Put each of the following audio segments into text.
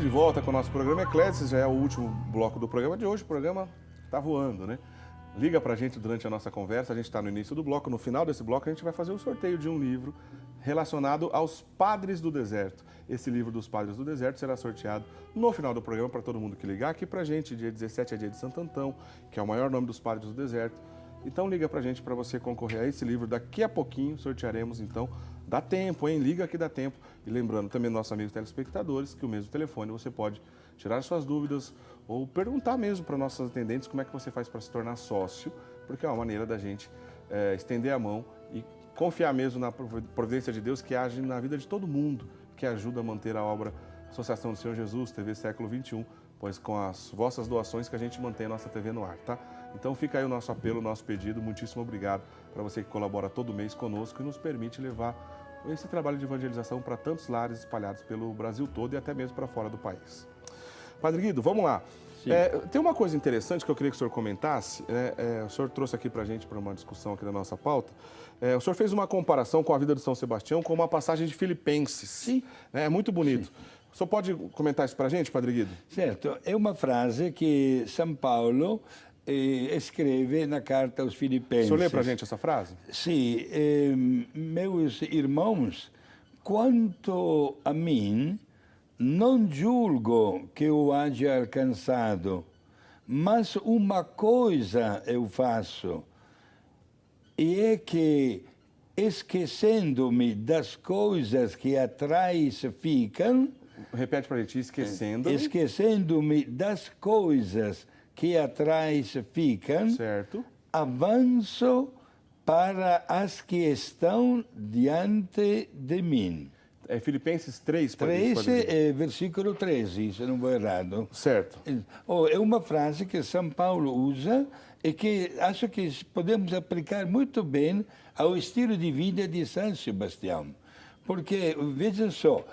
de volta com o nosso programa Eclésia, já é o último bloco do programa de hoje, o programa tá voando, né? Liga pra gente durante a nossa conversa, a gente está no início do bloco, no final desse bloco a gente vai fazer o sorteio de um livro relacionado aos Padres do Deserto. Esse livro dos Padres do Deserto será sorteado no final do programa para todo mundo que ligar aqui pra gente. Dia 17 é dia de Santo Antão, que é o maior nome dos Padres do Deserto. Então liga pra gente para você concorrer a esse livro. Daqui a pouquinho sortearemos então. Dá tempo, hein? Liga que dá tempo. E lembrando também nossos amigos telespectadores que o mesmo telefone você pode tirar suas dúvidas ou perguntar mesmo para nossos atendentes como é que você faz para se tornar sócio, porque é uma maneira da gente estender a mão e confiar mesmo na providência de Deus que age na vida de todo mundo, que ajuda a manter a obra Associação do Senhor Jesus, TV Século XXI, pois com as vossas doações que a gente mantém a nossa TV no ar, tá? Então fica aí o nosso apelo, o nosso pedido, muitíssimo obrigado para você que colabora todo mês conosco e nos permite levar esse trabalho de evangelização para tantos lares espalhados pelo Brasil todo e até mesmo para fora do país. Padre Guido, vamos lá. Tem uma coisa interessante que eu queria que o senhor comentasse. O senhor trouxe aqui para a gente, para uma discussão aqui na nossa pauta. O senhor fez uma comparação com a vida de São Sebastião com uma passagem de Filipenses. Sim. É muito bonito. Sim. O senhor pode comentar isso para a gente, Padre Guido? Certo. É uma frase que São Paulo escreve na carta aos Filipenses. O senhor lê para a gente essa frase? Sim. Meus irmãos, quanto a mim, não julgo que eu haja alcançado, mas uma coisa eu faço, e é que, esquecendo-me das coisas que atrás ficam... Repete para a gente, esquecendo-me... Esquecendo-me das coisas que atrás ficam, certo, avanço para as que estão diante de mim. É Filipenses 3, 3, versículo 13, se não vou errado. Certo. É uma frase que São Paulo usa e que acho que podemos aplicar muito bem ao estilo de vida de São Sebastião. Porque, veja só,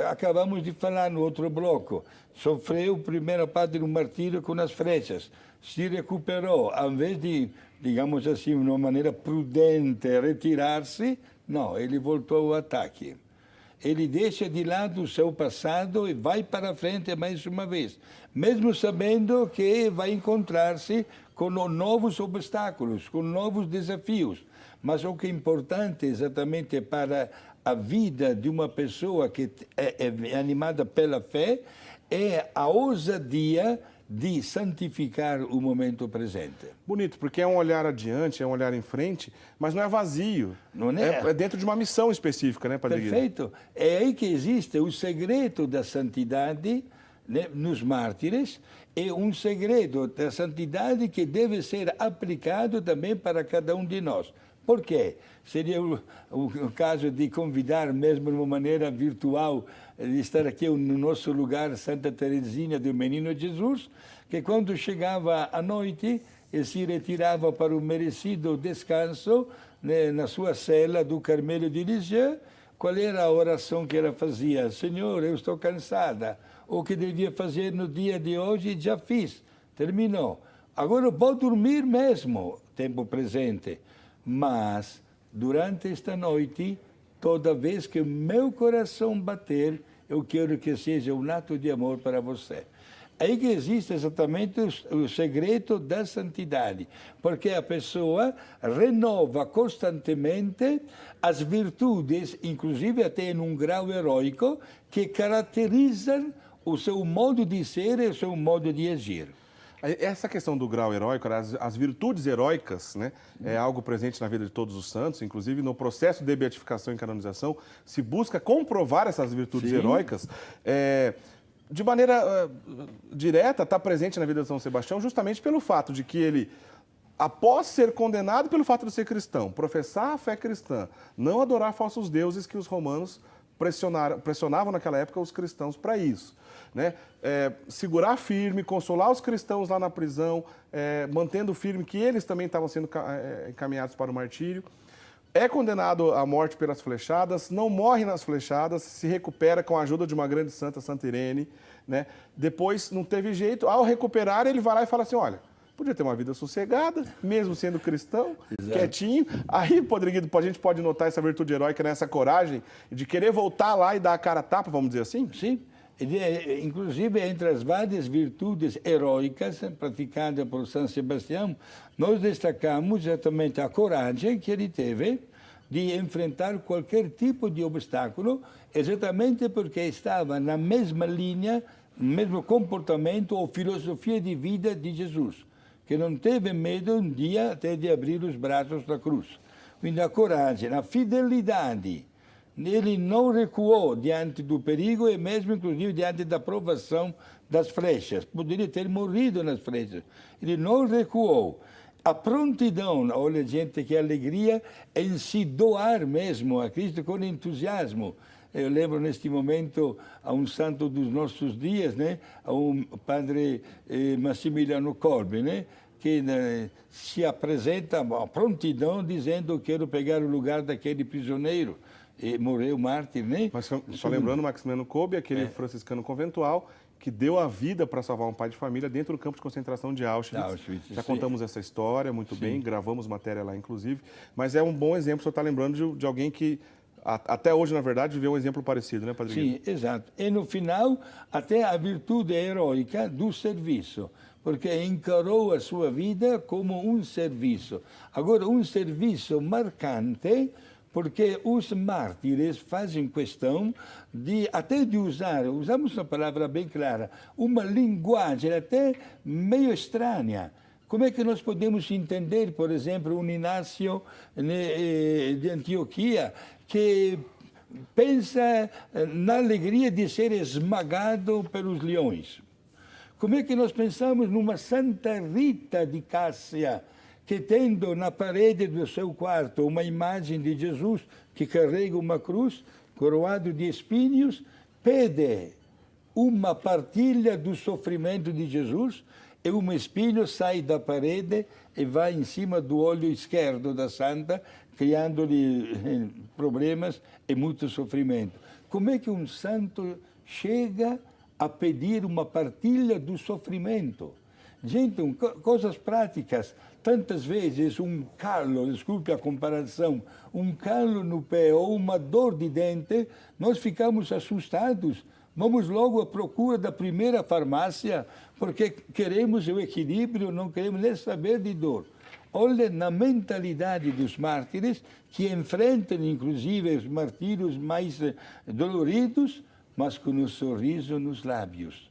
acabamos de falar no outro bloco, sofreu o primeiro padre um martírio com as flechas, se recuperou, ao invés de, digamos assim, de uma maneira prudente, retirar-se, não, ele voltou ao ataque. Ele deixa de lado o seu passado e vai para frente mais uma vez, mesmo sabendo que vai encontrar-se com novos obstáculos, com novos desafios. Mas o que é importante exatamente para a vida de uma pessoa que é animada pela fé é a ousadia de santificar o momento presente. Bonito, porque é um olhar adiante, é um olhar em frente, mas não é vazio. Não é? É dentro de uma missão específica, né, Padre Guido? Perfeito. É aí que existe o segredo da santidade, né, nos mártires, é um segredo da santidade que deve ser aplicado também para cada um de nós. Por quê? Seria o caso de convidar mesmo de uma maneira virtual, de estar aqui no nosso lugar, Santa Teresinha do Menino Jesus, que quando chegava à noite, ele se retirava para o merecido descanso, né, na sua cela do Carmelo de Lisieux. Qual era a oração que ela fazia? Senhor, eu estou cansada. O que devia fazer no dia de hoje, já fiz. Terminou. Agora eu vou dormir mesmo, tempo presente. Mas, durante esta noite, toda vez que o meu coração bater, eu quero que seja um ato de amor para você. Aí que existe exatamente o segredo da santidade, porque a pessoa renova constantemente as virtudes, inclusive até em um grau heróico, que caracterizam o seu modo de ser e o seu modo de agir. Essa questão do grau heróico, as virtudes heróicas, né, é algo presente na vida de todos os santos, inclusive no processo de beatificação e canonização, se busca comprovar essas virtudes heróicas. De maneira direta, está presente na vida de São Sebastião justamente pelo fato de que ele, após ser condenado pelo fato de ser cristão, professar a fé cristã, não adorar falsos deuses que os romanos pressionavam naquela época os cristãos para isso, né? Segurar firme, consolar os cristãos lá na prisão, mantendo firme que eles também estavam sendo encaminhados para o martírio. É condenado à morte pelas flechadas, não morre nas flechadas, se recupera com a ajuda de uma grande santa, Santa Irene, né? Depois, não teve jeito, ao recuperar, ele vai lá e fala assim, olha, podia ter uma vida sossegada, mesmo sendo cristão, quietinho. Aí, Padre Guido, a gente pode notar essa virtude heróica, nessa coragem de querer voltar lá e dar a cara a tapa, vamos dizer assim? Sim, Inclusive, entre as várias virtudes heróicas praticadas por São Sebastião, nós destacamos exatamente a coragem que ele teve de enfrentar qualquer tipo de obstáculo, exatamente porque estava na mesma linha, no mesmo comportamento ou filosofia de vida de Jesus, que não teve medo um dia até de abrir os braços da cruz. Quindi a coragem, a fidelidade. Ele não recuou diante do perigo e mesmo, inclusive, diante da provação das flechas. Poderia ter morrido nas flechas. Ele não recuou. A prontidão, olha, gente, que alegria em se doar mesmo a Cristo com entusiasmo. Eu lembro neste momento a um santo dos nossos dias, né? A um padre Massimiliano Kolbe, né? Que se apresenta a prontidão dizendo: quero pegar o lugar daquele prisioneiro. E morreu mártir, né? Mas só lembrando, Maximiano Kolbe, aquele franciscano conventual que deu a vida para salvar um pai de família dentro do campo de concentração de Auschwitz. Já contamos essa história muito bem, gravamos matéria lá, inclusive. Mas é um bom exemplo, o senhor está lembrando de alguém que, até hoje, na verdade, viveu um exemplo parecido, né, Padre Guido? Sim, exato. E no final, até a virtude heróica do serviço, porque encarou a sua vida como um serviço. Agora, um serviço marcante, porque os mártires fazem questão até de usamos uma palavra bem clara, uma linguagem até meio estranha. Como é que nós podemos entender, por exemplo, um Inácio de Antioquia que pensa na alegria de ser esmagado pelos leões? Como é que nós pensamos numa Santa Rita de Cássia, que tendo na parede do seu quarto uma imagem de Jesus que carrega uma cruz, coroado de espinhos, pede uma partilha do sofrimento de Jesus e um espinho sai da parede e vai em cima do olho esquerdo da santa, criando-lhe problemas e muito sofrimento. Como é que um santo chega a pedir uma partilha do sofrimento? Gente, coisas práticas. Tantas vezes um calo, desculpe a comparação, um calo no pé ou uma dor de dente, nós ficamos assustados. Vamos logo à procura da primeira farmácia, porque queremos o equilíbrio, não queremos nem saber de dor. Olha na mentalidade dos mártires, que enfrentam inclusive os martírios mais doloridos, mas com um sorriso nos lábios,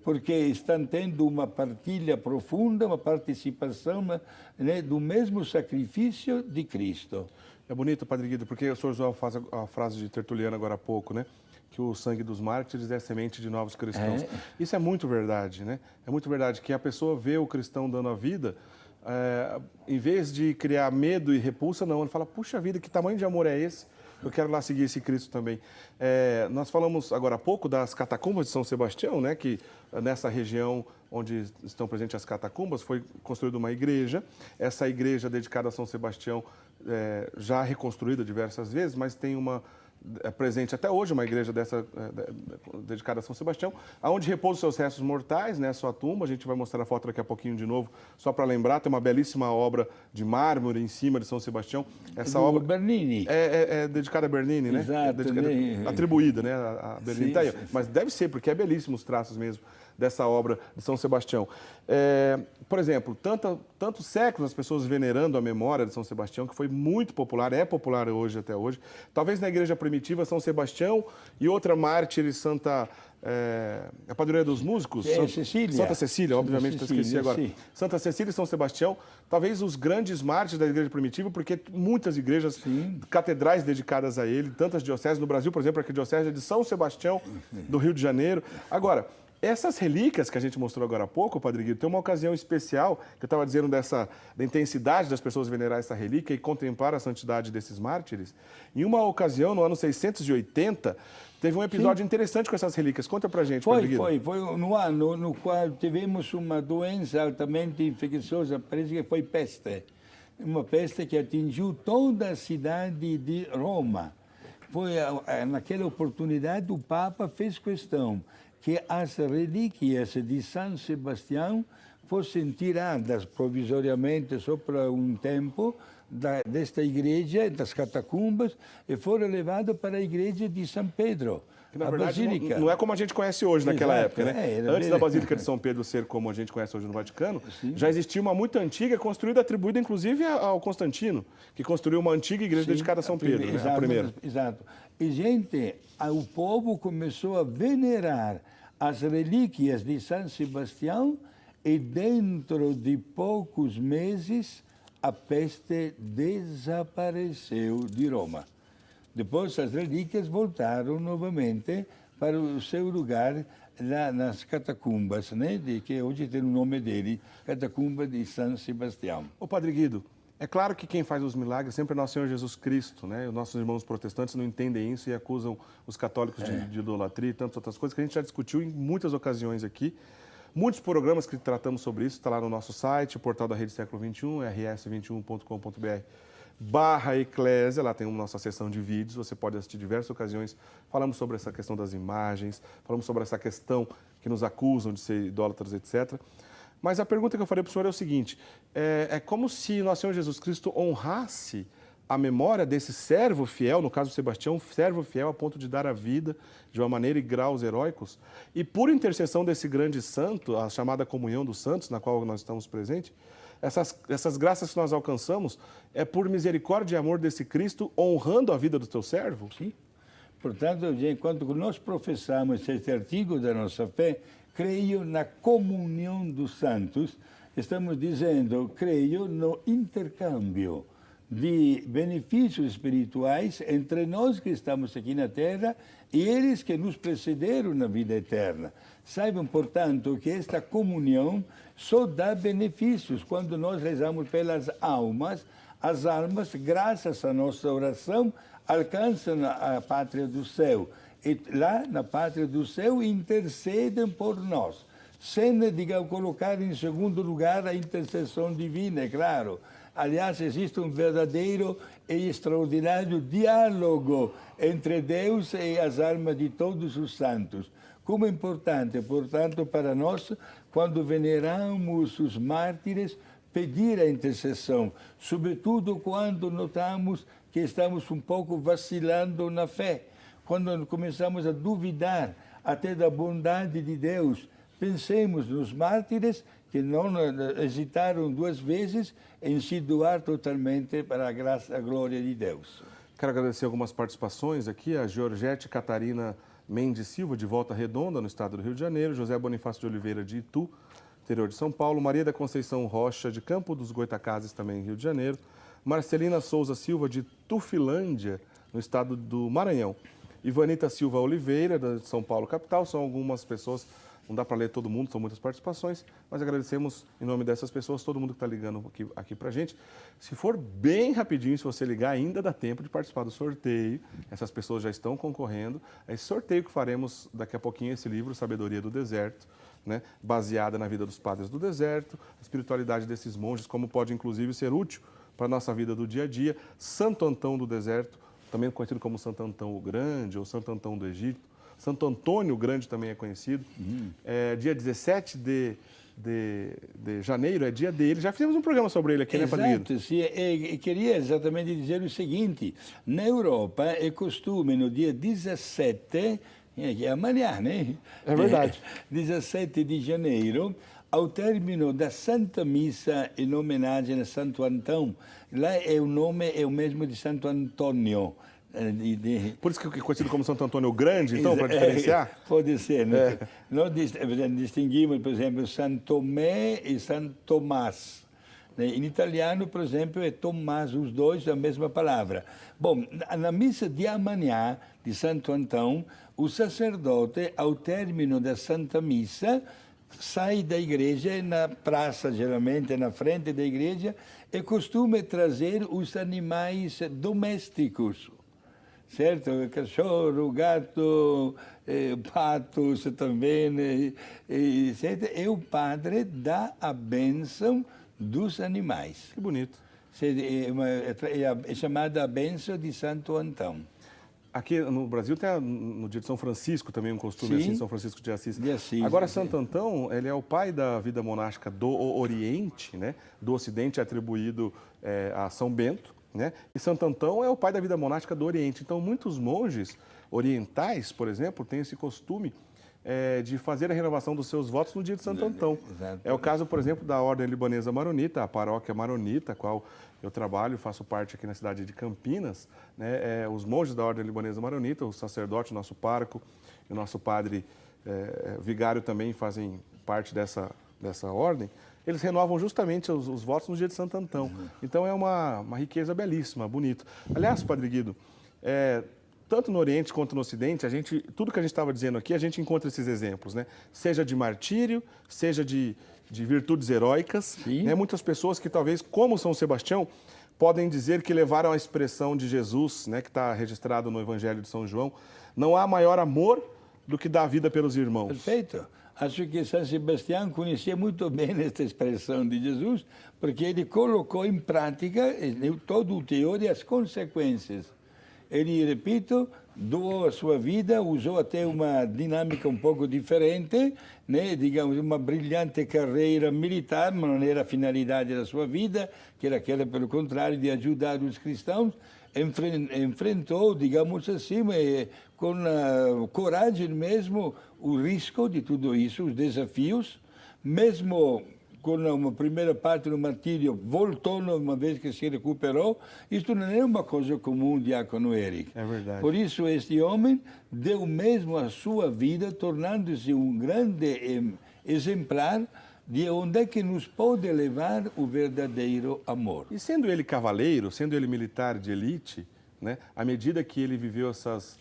porque estão tendo uma partilha profunda, uma participação, né, do mesmo sacrifício de Cristo. É bonito, Padre Guido, porque o senhor usou a frase de Tertuliano agora há pouco, né? Que o sangue dos mártires é semente de novos cristãos. Isso é muito verdade, né? É muito verdade que a pessoa vê o cristão dando a vida, em vez de criar medo e repulsa, não, ele fala: puxa vida, que tamanho de amor é esse? Eu quero lá seguir esse Cristo também. Nós falamos agora há pouco das catacumbas de São Sebastião, né? Que nessa região onde estão presentes as catacumbas foi construída uma igreja. Essa igreja dedicada a São Sebastião, já reconstruída diversas vezes, mas tem uma presente até hoje, uma igreja dessa dedicada a São Sebastião, onde repousam seus restos mortais, né, sua tumba. A gente vai mostrar a foto daqui a pouquinho de novo, só para lembrar. Tem uma belíssima obra de mármore em cima de São Sebastião. Essa obra Bernini. É dedicada a Bernini, né? Exato, atribuída, né, a Bernini. Tá aí, mas deve ser, porque é belíssimo os traços mesmo dessa obra de São Sebastião. Por exemplo, tantos séculos as pessoas venerando a memória de São Sebastião, que foi muito popular, é popular hoje, até hoje. Talvez na igreja primitiva, São Sebastião e outra mártir, a padroeira dos músicos, Cecília. Santa Cecília, obviamente, eu esqueci agora. Sim. Santa Cecília e São Sebastião, talvez os grandes mártires da igreja primitiva, porque muitas igrejas, catedrais dedicadas a ele, tantas dioceses no Brasil, por exemplo, a diocese de São Sebastião, do Rio de Janeiro. Agora, essas relíquias que a gente mostrou agora há pouco, Padre Guido, tem uma ocasião especial, que eu estava dizendo da intensidade das pessoas venerar essa relíquia e contemplar a santidade desses mártires. Em uma ocasião, no ano 680, teve um episódio interessante com essas relíquias. Conta pra gente, Padre Guido. Foi no ano no qual tivemos uma doença altamente infecciosa, parece que foi peste. Uma peste que atingiu toda a cidade de Roma. Naquela oportunidade, o Papa fez questão que as relíquias de São Sebastião fossem tiradas provisoriamente só para um tempo desta igreja, das catacumbas, e foram levadas para a igreja de São Pedro. Que, na verdade, não é como a gente conhece hoje, naquela época, né? Antes da Basílica de São Pedro ser como a gente conhece hoje no Vaticano, já existia uma muito antiga, construída, atribuída inclusive ao Constantino, que construiu uma antiga igreja dedicada a São Pedro, né? A primeira. Exato. E, gente, o povo começou a venerar as relíquias de São Sebastião e, dentro de poucos meses, a peste desapareceu de Roma. Depois as relíquias voltaram novamente para o seu lugar lá nas catacumbas, né? Que hoje tem o nome dele, Catacumba de São Sebastião. Ô, Padre Guido, é claro que quem faz os milagres sempre é nosso Senhor Jesus Cristo, né? Os nossos irmãos protestantes não entendem isso e acusam os católicos de idolatria e tantas outras coisas que a gente já discutiu em muitas ocasiões aqui. Muitos programas que tratamos sobre isso, está lá no nosso site, o portal da Rede Século XXI, rs21.com.br/eclésia, lá tem a nossa seção de vídeos, você pode assistir diversas ocasiões, falamos sobre essa questão das imagens, falamos sobre essa questão que nos acusam de ser idólatras, etc. Mas a pergunta que eu falei para o senhor é o seguinte, é como se nosso Senhor Jesus Cristo honrasse a memória desse servo fiel, no caso Sebastião, servo fiel a ponto de dar a vida de uma maneira e graus heróicos, e por intercessão desse grande santo, a chamada comunhão dos santos, na qual nós estamos presentes, essas graças que nós alcançamos é por misericórdia e amor desse Cristo honrando a vida do teu servo? Sim. Portanto, enquanto nós professamos este artigo da nossa fé, creio na comunhão dos santos, estamos dizendo, creio no intercâmbio de benefícios espirituais entre nós que estamos aqui na Terra e eles que nos precederam na vida eterna. Saibam, portanto, que esta comunhão só dá benefícios quando nós rezamos pelas almas. As almas, graças à nossa oração, alcançam a pátria do céu. E lá, na pátria do céu, intercedem por nós. Sem, digamos, colocar em segundo lugar a intercessão divina, é claro. Aliás, existe um verdadeiro e extraordinário diálogo entre Deus e as almas de todos os santos. Como é importante, portanto, para nós, quando veneramos os mártires, pedir a intercessão, sobretudo quando notamos que estamos um pouco vacilando na fé, quando começamos a duvidar até da bondade de Deus. Pensemos nos mártires que não hesitaram duas vezes em se doar totalmente para a graça, a glória de Deus. Quero agradecer algumas participações aqui, a Georgette Catarina Mendes Silva, de Volta Redonda, no estado do Rio de Janeiro, José Bonifácio de Oliveira, de Itu, interior de São Paulo, Maria da Conceição Rocha, de Campo dos Goitacazes, também Rio de Janeiro, Marcelina Souza Silva, de Tufilândia, no estado do Maranhão, Ivanita Silva Oliveira, de São Paulo, capital. São algumas pessoas, não dá para ler todo mundo, são muitas participações, mas agradecemos em nome dessas pessoas, todo mundo que está ligando aqui para a gente. Se for bem rapidinho, se você ligar, ainda dá tempo de participar do sorteio. Essas pessoas já estão concorrendo. É esse sorteio que faremos daqui a pouquinho, esse livro, Sabedoria do Deserto, né, baseada na vida dos padres do deserto, a espiritualidade desses monges, como pode inclusive ser útil para a nossa vida do dia a dia. Santo Antão do Deserto, também conhecido como Santo Antão o Grande ou Santo Antão do Egito. Santo Antônio o Grande também é conhecido. Dia 17 de janeiro é dia dele. Já fizemos um programa sobre ele aqui, Exato, né, Padre Guido? Sim. Eu queria exatamente dizer o seguinte. Na Europa é costume no dia 17, que é amanhã, né? É verdade. 17 de janeiro, ao término da Santa Missa em homenagem a Santo Antão, lá o nome é o mesmo de Santo Antônio. Por isso que é conhecido como Santo Antônio o Grande, então, para diferenciar? Pode ser, né? Nós distinguimos, por exemplo, Santo Tomé e Santo Tomás. Em italiano, por exemplo, é Tomás, os dois a mesma palavra. Bom, na missa de amanhã, de Santo Antão, o sacerdote, ao término da Santa Missa, sai da igreja, na praça, geralmente, na frente da igreja, e costuma trazer os animais domésticos, certo? Cachorro, gato, patos também, certo? E o padre dá a bênção dos animais. Que bonito. É chamada a bênção de Santo Antão. Aqui no Brasil tem no dia de São Francisco também um costume Sim. assim, São Francisco de Assis. De Assis, Agora, sim. Santo Antão, ele é o pai da vida monástica do Oriente, né? Do Ocidente é atribuído a São Bento, né? E Santo Antão é o pai da vida monástica do Oriente. Então, muitos monges orientais, por exemplo, têm esse costume de fazer a renovação dos seus votos no dia de Santo Antão. Exato. É o caso, por exemplo, da Ordem Libanesa Maronita, a paróquia Maronita, a qual eu trabalho, faço parte aqui na cidade de Campinas, né? Os monges da Ordem Libanesa Maronita, o sacerdote, o nosso pároco e o nosso padre vigário também fazem parte dessa ordem. Eles renovam justamente os votos no dia de Santo Antão. Então é uma riqueza belíssima, bonito. Aliás, Padre Guido, tanto no Oriente quanto no Ocidente, tudo que a gente estava dizendo aqui, a gente encontra esses exemplos, né? Seja de martírio, seja de virtudes heróicas, né? Muitas pessoas que talvez, como São Sebastião, podem dizer que levaram a expressão de Jesus, né? Que está registrado no Evangelho de São João, não há maior amor do que dar a vida pelos irmãos. Perfeito. Acho que São Sebastião conhecia muito bem esta expressão de Jesus, porque ele colocou em prática todo o teor e as consequências. Ele, repito, doou a sua vida, usou até uma dinâmica um pouco diferente, né? Digamos, uma brilhante carreira militar, mas não era a finalidade da sua vida, que era aquela, pelo contrário, de ajudar os cristãos. Enfrentou, digamos assim, com coragem mesmo, o risco de tudo isso, os desafios, mesmo com uma primeira parte do martírio, voltou uma vez que se recuperou. Isto não é uma coisa comum, diácono Eric. É verdade. Por isso, este homem deu mesmo a sua vida, tornando-se um grande exemplar de onde é que nos pode levar o verdadeiro amor. E sendo ele cavaleiro, sendo ele militar de elite, né, à medida que ele viveu essas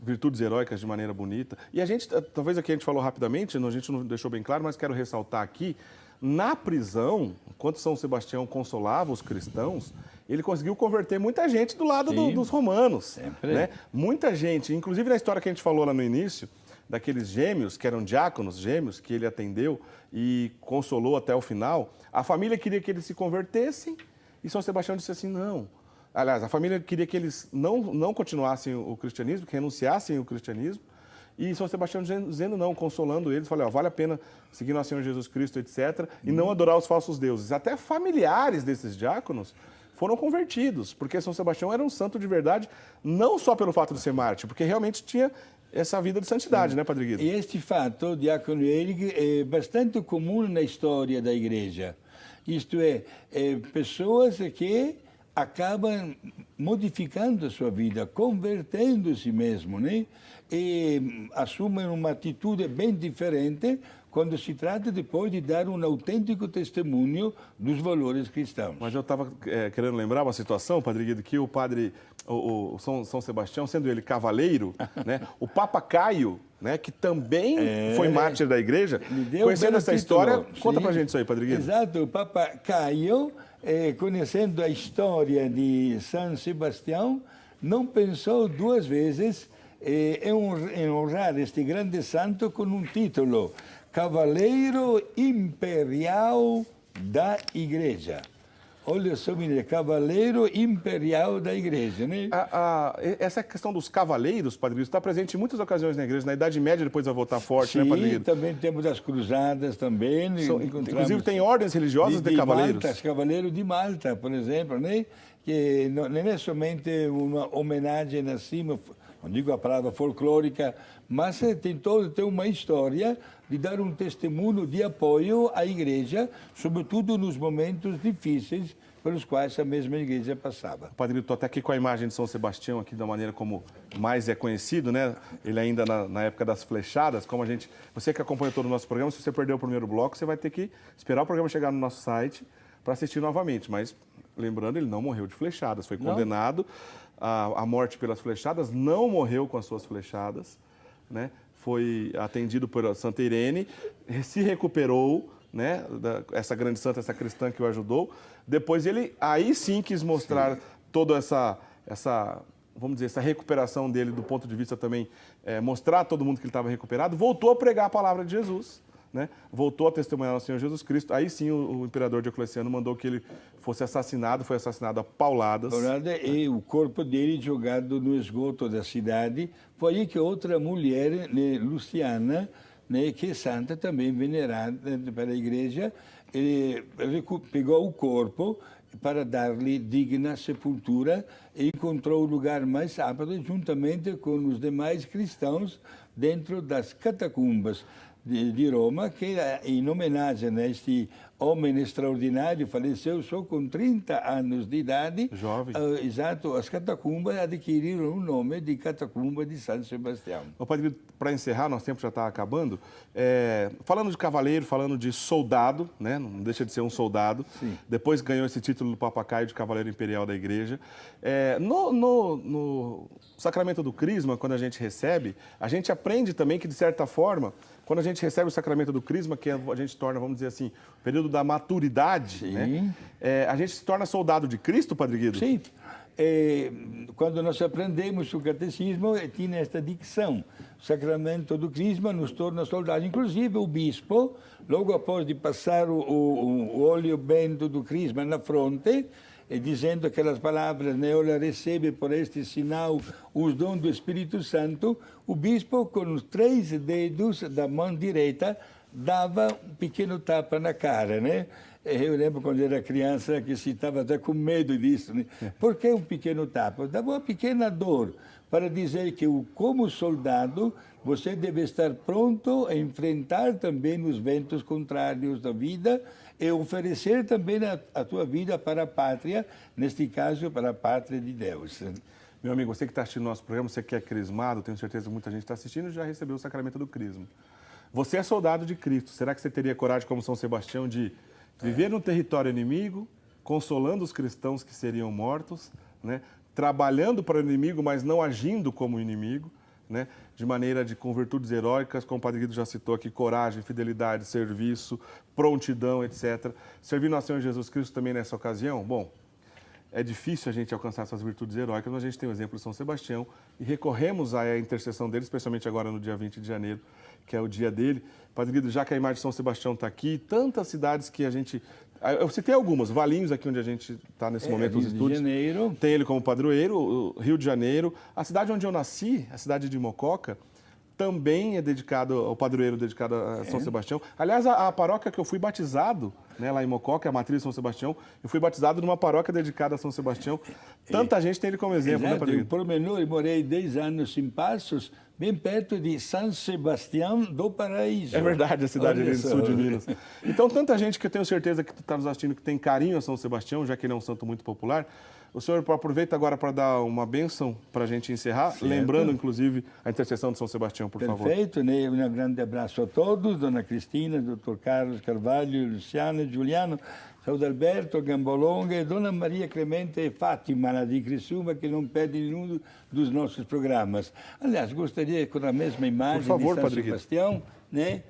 virtudes heróicas de maneira bonita, e a gente, talvez aqui a gente falou rapidamente, a gente não deixou bem claro, mas quero ressaltar aqui, na prisão, enquanto São Sebastião consolava os cristãos, ele conseguiu converter muita gente do lado dos romanos. Sempre. Né? Muita gente, inclusive na história que a gente falou lá no início, daqueles gêmeos, que eram diáconos gêmeos, que ele atendeu e consolou até o final, a família queria que eles se convertessem e São Sebastião disse assim, não. Aliás, a família queria que eles não continuassem o cristianismo, que renunciassem o cristianismo, e São Sebastião dizendo não, consolando eles, falou, vale a pena seguir nosso Senhor Jesus Cristo, etc., e não adorar os falsos deuses. Até familiares desses diáconos foram convertidos, porque São Sebastião era um santo de verdade, não só pelo fato de ser mártir, porque realmente tinha essa vida de santidade, né, Padre Guido? E este fato, diácono Eric, é bastante comum na história da Igreja. Isto é, pessoas que acabam modificando a sua vida, convertendo-se mesmo, né? E assumem uma atitude bem diferente quando se trata depois de dar um autêntico testemunho dos valores cristãos. Mas eu estava querendo lembrar uma situação, Padre Guido, que o padre, o São Sebastião, sendo ele cavaleiro, né, o Papa Caio, né, que também foi mártir da igreja, conhecendo essa história, conta pra gente isso aí, Padre Guido. Exato, o Papa Caio, conhecendo a história de São Sebastião, não pensou duas vezes em honrar este grande santo com um título, Cavaleiro Imperial da Igreja. Olha só, menina, Cavaleiro Imperial da Igreja, né? Essa questão dos cavaleiros, Padre Guido, está presente em muitas ocasiões na igreja. Na Idade Média, depois vai voltar forte, Sim, né, Padre Guido? Também temos as cruzadas também. Inclusive tem ordens religiosas de cavaleiros. Malta, Cavaleiro de Malta, por exemplo, né? Que não é somente uma homenagem assim, não digo a palavra folclórica, mas tem uma história de dar um testemunho de apoio à igreja, sobretudo nos momentos difíceis pelos quais a mesma igreja passava. Padre, estou até aqui com a imagem de São Sebastião, aqui da maneira como mais é conhecido, né? Ele ainda na época das flechadas, como você que acompanha todo o nosso programa, se você perdeu o primeiro bloco, você vai ter que esperar o programa chegar no nosso site para assistir novamente, mas lembrando, ele não morreu de flechadas, foi condenado à morte pelas flechadas, não morreu com as suas flechadas, né? Foi atendido por Santa Irene, se recuperou, né? Essa grande santa, essa cristã que o ajudou. Depois ele, aí sim, quis mostrar toda essa, vamos dizer, essa recuperação dele do ponto de vista também, mostrar a todo mundo que ele estava recuperado, voltou a pregar a palavra de Jesus, né, voltou a testemunhar ao Senhor Jesus Cristo. Aí sim o imperador Diocleciano mandou que ele fosse assassinado, foi assassinado a pauladas. E o corpo dele jogado no esgoto da cidade. Foi aí que outra mulher, né, Luciana, né, que é santa, também venerada pela igreja, ele pegou o corpo para dar-lhe digna sepultura e encontrou o lugar mais rápido juntamente com os demais cristãos dentro das catacumbas de Roma, que em homenagem a este homem extraordinário, faleceu só com 30 anos de idade. Jovem. Exato, as catacumbas adquiriram o nome de Catacumba de São Sebastião. Padre, para encerrar, nosso tempo já está acabando, falando de cavaleiro, falando de soldado, né? Não deixa de ser um soldado. Sim. Depois ganhou esse título do Papa Caio de Cavaleiro Imperial da Igreja. No sacramento do Crisma, quando a gente recebe, a gente aprende também que, de certa forma, quando a gente recebe o sacramento do Crisma, que a gente torna, vamos dizer assim, o período da maturidade, né? A gente se torna soldado de Cristo, Padre Guido? Sim. Quando nós aprendemos o catecismo, tinha esta dicção: o sacramento do Crisma nos torna soldados. Inclusive o bispo, logo após de passar o óleo bento do Crisma na fronte, dizendo aquelas palavras, né, ela recebe por este sinal os dons do Espírito Santo, o bispo, com os 3 dedos da mão direita, dava um pequeno tapa na cara, né? Eu lembro quando era criança que se estava até com medo disso, né? Por que um pequeno tapa? Dava uma pequena dor para dizer que, como soldado, você deve estar pronto a enfrentar também os ventos contrários da vida e oferecer também a tua vida para a pátria, neste caso, para a pátria de Deus. Meu amigo, você que está assistindo o nosso programa, você que é crismado, tenho certeza que muita gente está assistindo, já recebeu o sacramento do Crisma. Você é soldado de Cristo. Será que você teria coragem, como São Sebastião, de viver no território inimigo, consolando os cristãos que seriam mortos, né? Trabalhando para o inimigo, mas não agindo como inimigo, né? De maneira com virtudes heróicas, como o Padre Guido já citou aqui, coragem, fidelidade, serviço, prontidão, etc. Servir nosso Senhor Jesus Cristo também nessa ocasião? Bom, é difícil a gente alcançar essas virtudes heróicas, mas a gente tem o exemplo de São Sebastião e recorremos à intercessão dele, especialmente agora no dia 20 de janeiro, que é o dia dele. Padre Guido, já que a imagem de São Sebastião está aqui, tantas cidades que a gente... Eu citei algumas, Valinhos, aqui onde a gente está nesse momento, os estúdios. Rio de Janeiro. Tem ele como padroeiro, o Rio de Janeiro. A cidade onde eu nasci, a cidade de Mococa, também é dedicado ao padroeiro dedicado a São Sebastião. Aliás, a paróquia que eu fui batizado, né, lá em Mococa, a matriz de São Sebastião, eu fui batizado numa paróquia dedicada a São Sebastião. Tanta gente tem ele como exemplo, né, Padre Guido? Por menor, eu morei 10 anos em Passos, bem perto de São Sebastião do Paraíso. É verdade, a cidade ali do sul de Minas. Então, tanta gente que eu tenho certeza que está nos assistindo que tem carinho a São Sebastião, já que ele é um santo muito popular. O senhor aproveita agora para dar uma bênção para a gente encerrar, certo, lembrando, inclusive, a intercessão de São Sebastião, por favor. Perfeito, né? Um grande abraço a todos, Dona Cristina, Dr. Carlos Carvalho, Luciano, Giuliano, Saudo Alberto, Gambolonga e Dona Maria Clemente e Fátima, lá de Criciúma, que não perde nenhum dos nossos programas. Aliás, gostaria, com a mesma imagem por favor, de São Padre Sebastião, né?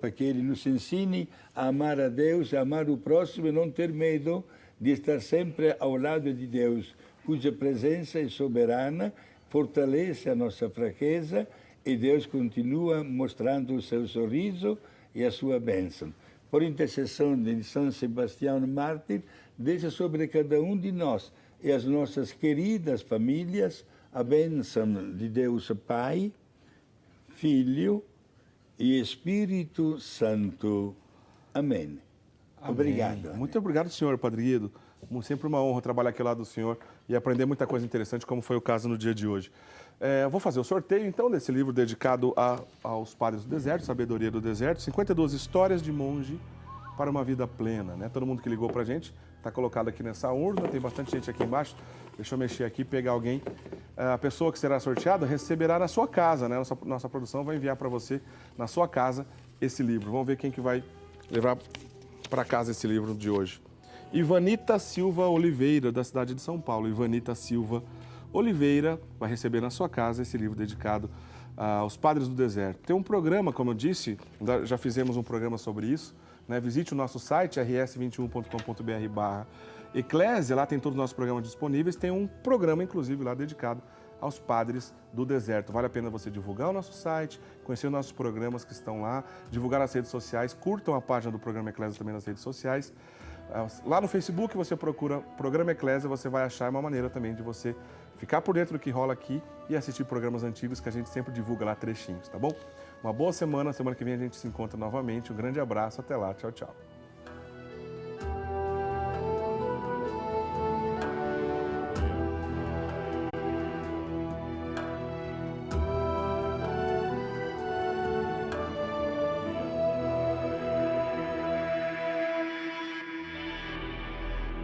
Para que ele nos ensine a amar a Deus, a amar o próximo e não ter medo de estar sempre ao lado de Deus, cuja presença é soberana, fortalece a nossa fraqueza e Deus continua mostrando o seu sorriso e a sua bênção. Por intercessão de São Sebastião Mártir, deixa sobre cada um de nós e as nossas queridas famílias a bênção de Deus Pai, Filho e Espírito Santo. Amém. Obrigado. Muito obrigado, senhor, Padre Guido. Sempre uma honra trabalhar aqui ao lado do senhor e aprender muita coisa interessante, como foi o caso no dia de hoje. Eu vou fazer o sorteio, então, desse livro dedicado aos padres do deserto, Sabedoria do Deserto, 52 histórias de monge para uma vida plena, né? Todo mundo que ligou para a gente está colocado aqui nessa urna, tem bastante gente aqui embaixo. Deixa eu mexer aqui, pegar alguém. A pessoa que será sorteada receberá na sua casa, né? Nossa produção vai enviar para você, na sua casa, esse livro. Vamos ver quem que vai levar para casa esse livro de hoje. Ivanita Silva Oliveira, da cidade de São Paulo. Ivanita Silva Oliveira vai receber na sua casa esse livro dedicado aos Padres do Deserto. Tem um programa, como eu disse, já fizemos um programa sobre isso, né? Visite o nosso site, rs21.com.br/eclésia, lá tem todos os nossos programas disponíveis. Tem um programa, inclusive, lá dedicado aos padres do deserto. Vale a pena você divulgar o nosso site, conhecer os nossos programas que estão lá, divulgar nas redes sociais, curtam a página do Programa Eclésia também nas redes sociais. Lá no Facebook você procura Programa Eclésia, você vai achar uma maneira também de você ficar por dentro do que rola aqui e assistir programas antigos que a gente sempre divulga lá trechinhos, tá bom? Uma boa semana que vem a gente se encontra novamente. Um grande abraço, até lá, tchau, tchau.